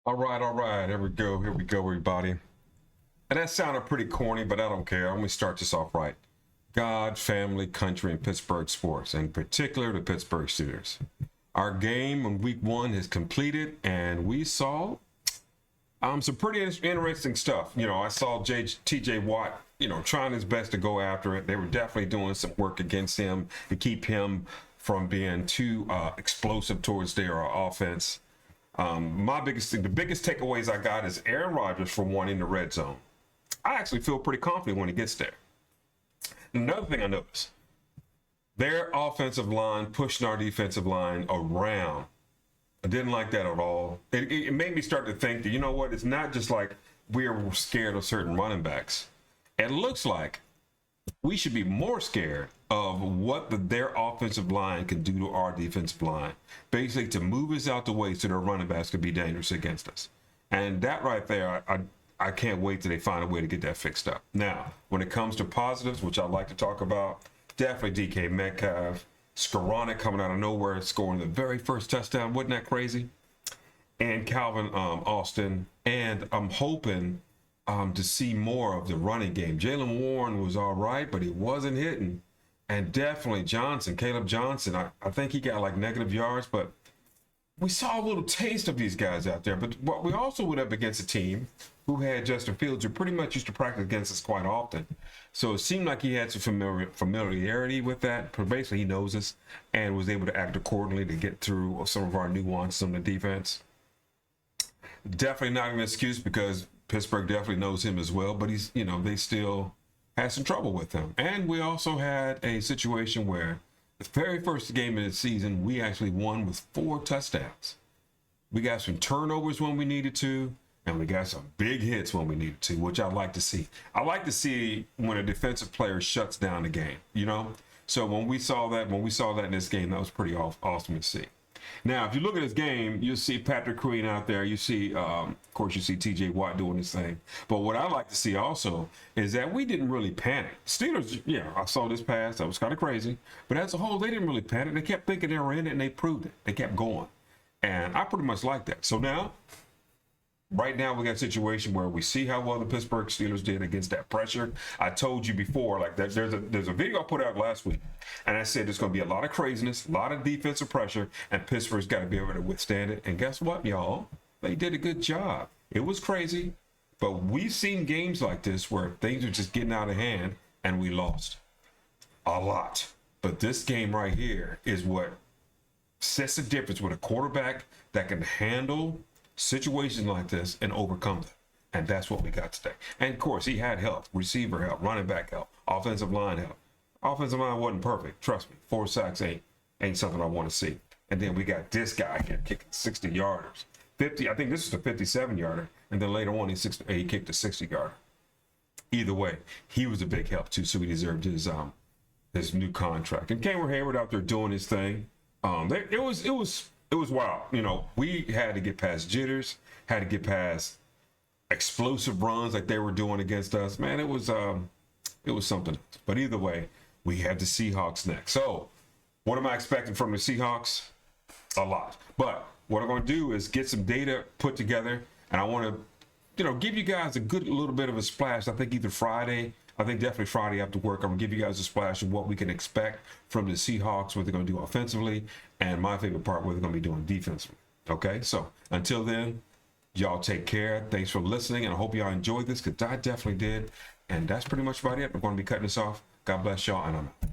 All right. Here we go, everybody. And that sounded pretty corny, but I don't care. I'm going to start this off right. God, family, country, and Pittsburgh sports, in particular the Pittsburgh Steelers. Our game on week one is completed, and we saw some pretty interesting stuff. I saw TJ Watt, trying his best to go after it. They were definitely doing some work against him to keep him from being too explosive towards their offense. The biggest takeaways I got is Aaron Rodgers for one in the red zone. I actually feel pretty confident when he gets there. Another thing I noticed, their offensive line pushing our defensive line around. I didn't like that at all. It made me start to think that, you know what, it's not just like we're scared of certain running backs. It looks like we should be more scared of what their offensive line can do to our defensive line, basically to move us out the way so their running backs could be dangerous against us. And that right there, I can't wait till they find a way to get that fixed up. Now, when it comes to positives, which I'd like to talk about, definitely DK Metcalf, Skoranek coming out of nowhere, scoring the very first touchdown. Wasn't that crazy? And Calvin Austin. And I'm hoping to see more of the running game. Jaylen Warren was all right, but he wasn't hitting. And definitely Caleb Johnson, I think he got like negative yards, but we saw a little taste of these guys out there. But what we also went up against a team who had Justin Fields, who pretty much used to practice against us quite often. So it seemed like he had some familiarity with that. But basically, he knows us and was able to act accordingly to get through some of our nuances on the defense. Definitely not an excuse because Pittsburgh definitely knows him as well, but they still had some trouble with him. And we also had a situation where the very first game of the season, we actually won with 4 touchdowns. We got some turnovers when we needed to, and we got some big hits when we needed to, which I like to see. I like to see when a defensive player shuts down the game, So when we saw that in this game, that was pretty awesome to see. Now, if you look at this game, you'll see Patrick Queen out there. You see, of course, you see TJ Watt doing his thing. But what I like to see also is that we didn't really panic. Steelers, I saw this pass. That was kind of crazy. But as a whole, they didn't really panic. They kept thinking they were in it, and they proved it. They kept going. And I pretty much like that. So now, right now, we got a situation where we see how well the Pittsburgh Steelers did against that pressure. I told you before, like there's a video I put out last week, and I said there's going to be a lot of craziness, a lot of defensive pressure, and Pittsburgh's got to be able to withstand it. And guess what, y'all? They did a good job. It was crazy, but we've seen games like this where things are just getting out of hand, and we lost a lot. But this game right here is what sets the difference with a quarterback that can handle situations like this and overcome them. And that's what we got today. And of course, he had help, receiver help, running back help, offensive line help. Offensive line wasn't perfect. Trust me, 4 sacks ain't something I want to see. And then we got this guy here kicking 60 yarders. 50, I think this is a 57 yarder. And then later on, he kicked a 60 yarder. Either way, he was a big help too, so he deserved his new contract. And Cameron Hayward out there doing his thing. It was wild. We had to get past jitters, had to get past explosive runs like they were doing against us. Man, it was something else. But either way, we have the Seahawks next. So what am I expecting from the Seahawks? A lot. But what I'm going to do is get some data put together, and I want to, give you guys a good little bit of a splash. I think definitely Friday after work, I'm going to give you guys a splash of what we can expect from the Seahawks, what they're going to do offensively, and my favorite part, what they're going to be doing defensively. Okay, so until then, y'all take care. Thanks for listening, and I hope y'all enjoyed this because I definitely did. And that's pretty much about it. I'm going to be cutting this off. God bless y'all, and I'm out.